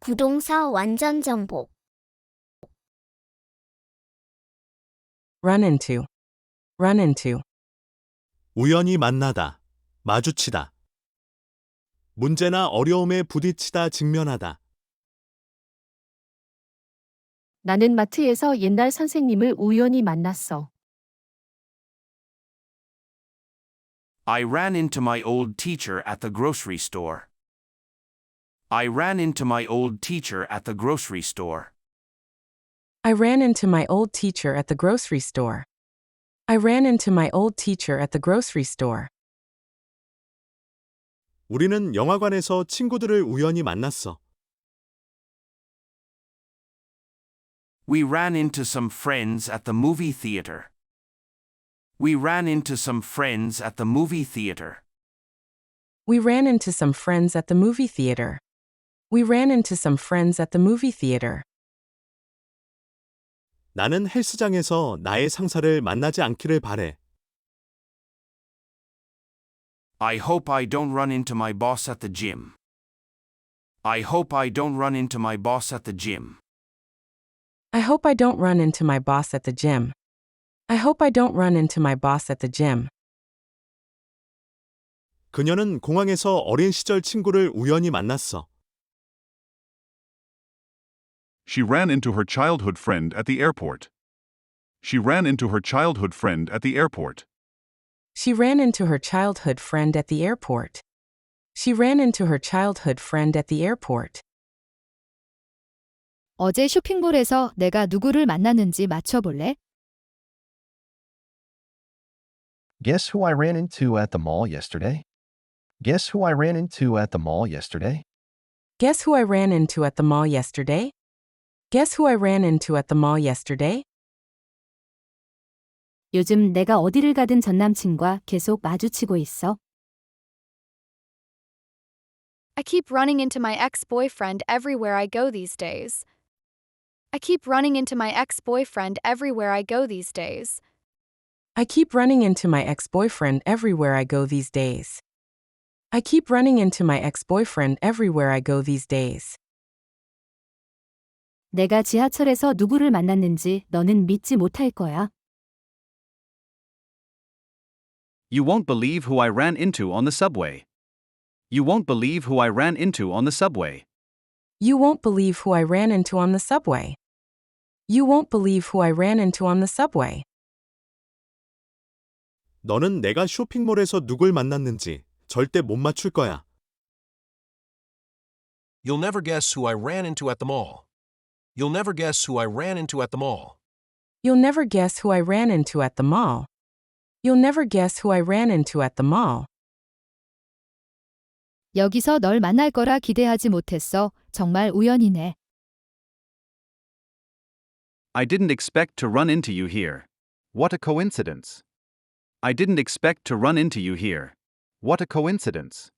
부동사 완전 정복. run into, run into. 우연히 만나다, 마주치다. 문제나 어려움에 부딪히다 직면하다. 나는 마트에서 옛날 선생님을 우연히 만났어. I ran into my old teacher at the grocery store. I ran into my old teacher at the grocery store. I ran into my old teacher at the grocery store. I ran into my old teacher at the grocery store. 우리는 영화관에서 친구들을 우연히 만났어. We ran into some friends at the movie theater. We ran into some friends at the movie theater. We ran into some friends at the movie theater. We ran into some friends at the movie theater. 나는 헬스장에서 나의 상사를 만나지 않기를 바래. I hope I don't run into my boss at the gym. I hope I don't run into my boss at the gym. I hope I don't run into my boss at the gym. I hope I don't run into my boss at the gym. 그녀는 공항에서 어린 시절 친구를 우연히 만났어. She ran into her childhood friend at the airport. She ran into her childhood friend at the airport. She ran into her childhood friend at the airport. She ran into her childhood friend at the airport. 어제 쇼핑몰에서 내가 누구를 만났는지 맞춰볼래? Guess who I ran into at the mall yesterday? Guess who I ran into at the mall yesterday? Guess who I ran into at the mall yesterday? Guess who I ran into at the mall yesterday? 요즘 내가 어디를 가든 전 남친과 계속 마주치고 있어. I keep running into my ex-boyfriend everywhere I go these days. I keep running into my ex-boyfriend everywhere I go these days. I keep running into my ex-boyfriend everywhere I go these days. I keep running into my ex-boyfriend everywhere I go these days. 내가 지하철에서 누구를 만났는지 너는 믿지 못할 거야. You won't believe who I ran into on the subway. You won't believe who I ran into on the subway. You won't believe who I ran into on the subway. You won't believe who I ran into on the subway. 너는 내가 쇼핑몰에서 누굴 만났는지 절대 못 맞출 거야. You'll never guess who I ran into at the mall. You'll never guess who I ran into at the mall. You'll never guess who I ran into at the mall. You'll never guess who I ran into at the mall. 여기서 널 만날 거라 기대하지 못했어. 정말 우연이네. I didn't expect to run into you here. What a coincidence. I didn't expect to run into you here. What a coincidence.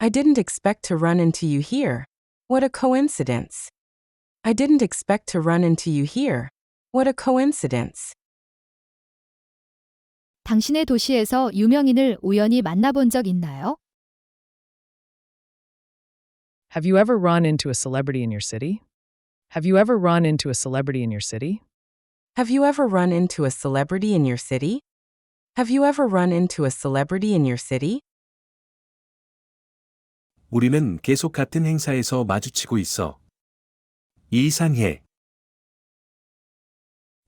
I didn't expect to run into you here. What a coincidence. I didn't expect to run into you here. What a coincidence. 당신의 도시에서 유명인을 우연히 만나본 적 있나요? Have you ever run into a celebrity in your city? Have you ever run into a celebrity in your city? Have you ever run into a celebrity in your city? Have you ever run into a celebrity in your city? 우리는 계속 같은 행사에서 마주치고 있어. 이상해.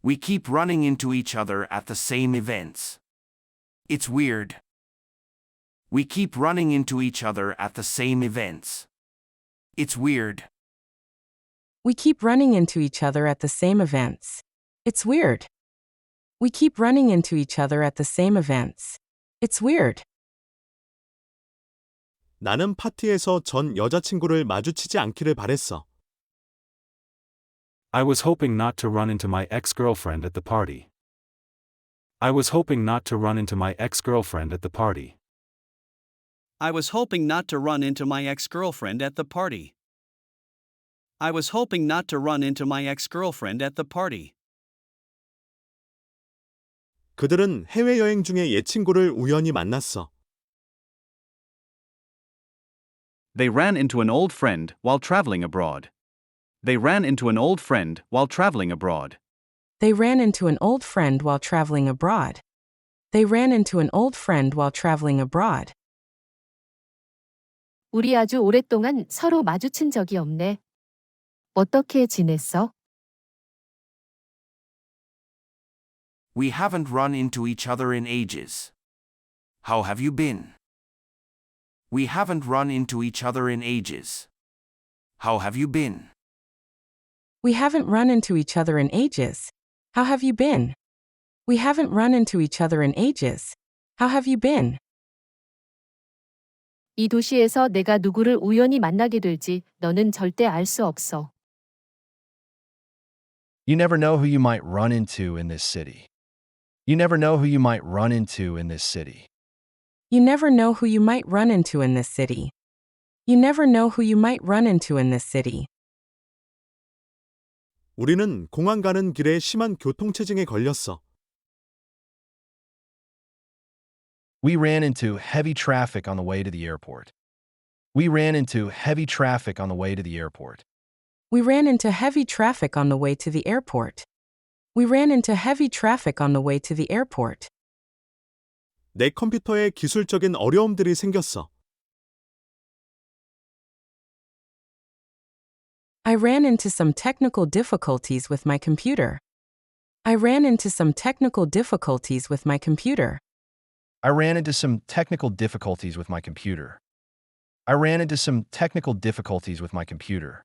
We keep running into each other at the same events. It's weird. We keep running into each other at the same events. It's weird. We keep running into each other at the same events. It's weird. We keep running into each other at the same events. It's weird. 나는 파티에서 전 여자친구를 마주치지 않기를 바랬어. I was hoping not to run into my ex-girlfriend at the party. I was hoping not to run into my ex-girlfriend at the party. I was hoping not to run into my ex-girlfriend at the party. I was hoping not to run into my ex-girlfriend at the party. 그들은 해외여행 중에 옛 친구를 우연히 만났어. They ran into an old friend while traveling abroad. They ran into an old friend while traveling abroad. They ran into an old friend while traveling abroad. They ran into an old friend while traveling abroad. 우리 아주 오랫동안 서로 마주친 적이 없네. 어떻게 지냈어? We haven't run into each other in ages. How have you been? We haven't run into each other in ages. How have you been? We haven't run into each other in ages. How have you been? We haven't run into each other in ages. How have you been? 이 도시에서 내가 누구를 우연히 만나게 될지 너는 절대 알 수 없어. You never know who you might run into in this city. You never know who you might run into in this city. You never know who you might run into in this city. You never know who you might run into in this city. 우리는 공항 가는 길에 심한 교통체증에 걸렸어. We ran into heavy traffic on the way to the airport. We ran into heavy traffic on the way to the airport. We ran into heavy traffic on the way to the airport. We ran into heavy traffic on the way to the airport. 내 컴퓨터에 기술적인 어려움들이 생겼어. I ran into some technical difficulties with my computer. I ran into some technical difficulties with my computer. I ran into some technical difficulties with my computer. I ran into some technical difficulties with my computer.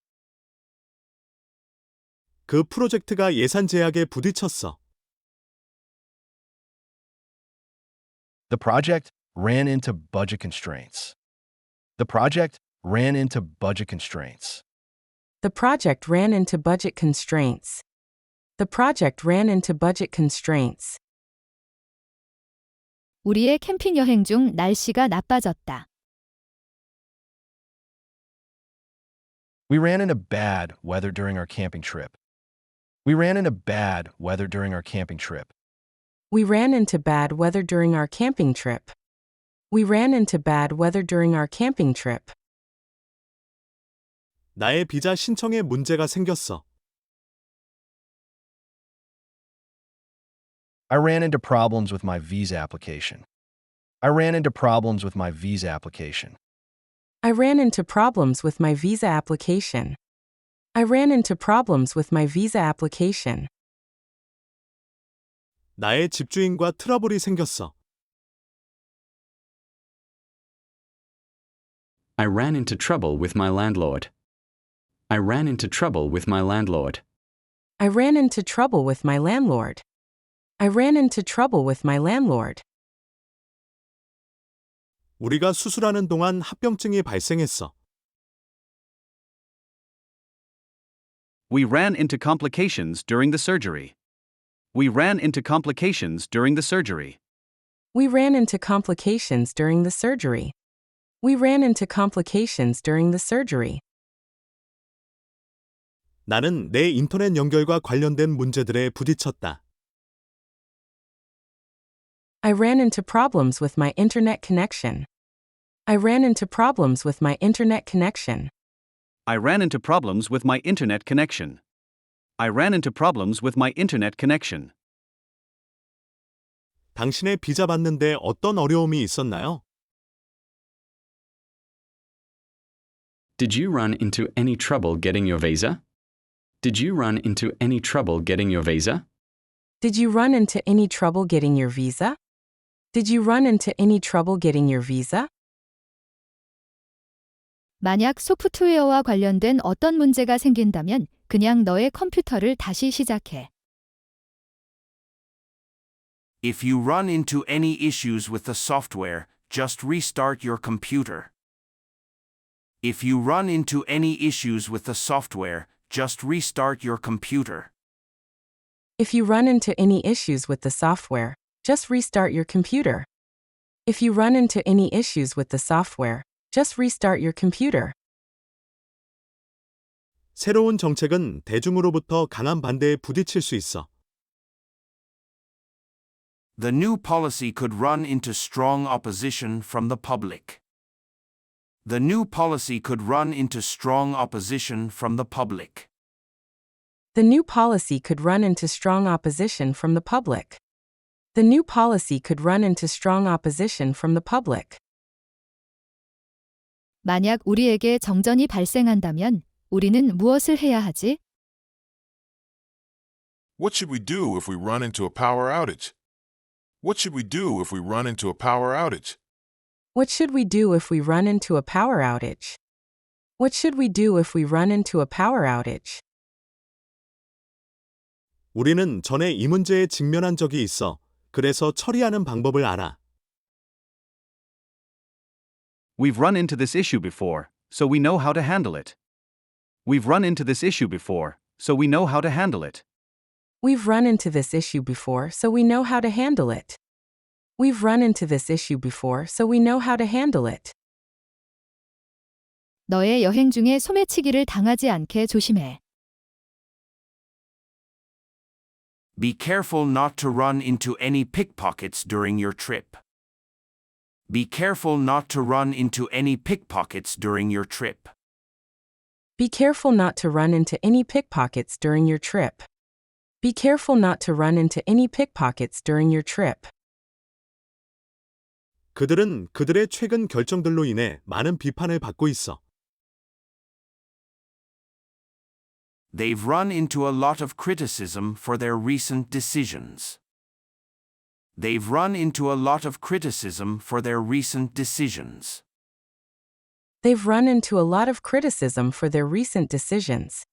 그 프로젝트가 예산 제약에 부딪혔어. The project ran into budget constraints. The project ran into budget constraints. The project ran into budget constraints. The project ran into budget constraints. 우리의 캠핑 여행 중 날씨가 나빠졌다. We ran into bad weather during our camping trip. We ran into bad weather during our camping trip. We ran into bad weather during our camping trip. We ran into bad weather during our camping trip. 나의 비자 신청에 문제가 생겼어. I ran into problems with my visa application. I ran into problems with my visa application. I ran into problems with my visa application. I ran into problems with my visa application. 나의 집주인과 트러블이 생겼어. I ran into trouble with my landlord. I ran into trouble with my landlord. I ran into trouble with my landlord. I ran into trouble with my landlord. 우리가 수술하는 동안 합병증이 발생했어. We ran into complications during the surgery. We ran into complications during the surgery. We ran into complications during the surgery. We ran into complications during the surgery. 나는 내 인터넷 연결과 관련된 문제들에 부딪혔다. I ran into problems with my internet connection. I ran into problems with my internet connection. I ran into problems with my internet connection. I ran into problems with my internet connection. 당신의 비자 받는데 어떤 어려움이 있었나요? Did you run into any trouble getting your visa? Did you run into any trouble getting your visa? Did you run into any trouble getting your visa? Did you run into any trouble getting your visa? 만약 소프트웨어와 관련된 어떤 문제가 생긴다면 그냥 너의 컴퓨터를 다시 시작해. If you run into any issues with the software, just restart your computer. If you run into any issues with the software, just restart your computer. If you run into any issues with the software, just restart your computer. If you run into any issues with the software, just restart your computer. 새로운 정책은 대중으로부터 강한 반대에 부딪힐 수 있어. The new policy could run into strong opposition from the public. The new policy could run into strong opposition from the public. The new policy could run into strong opposition from the public. The new policy could run into strong opposition from the public. 만약 우리에게 정전이 발생한다면 우리는 무엇을 해야 하지? What should we do if we run into a power outage? What should we do if we run into a power outage? What should we do if we run into a power outage? What should we do if we run into a power outage? 우리는 전에 이 문제에 직면한 적이 있어. 그래서 처리하는 방법을 알아. We've run into this issue before, so we know how to handle it. We've run into this issue before, so we know how to handle it. We've run into this issue before, so we know how to handle it. We've run into this issue before, so we know how to handle it. 너의 여행 중에 소매치기를 당하지 않게 조심해. Be careful not to run into any pickpockets during your trip. Be careful not to run into any pickpockets during your trip. Be careful not to run into any pickpockets during your trip. Be careful not to run into any pickpockets during your trip. 그들은 그들의 최근 결정들로 인해 많은 비판을 받고 있어. They've run into a lot of criticism for their recent decisions. They've run into a lot of criticism for their recent decisions. They've run into a lot of criticism for their recent decisions.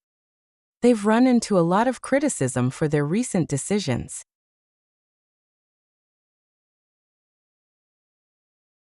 They've run into a lot of criticism for their recent decisions.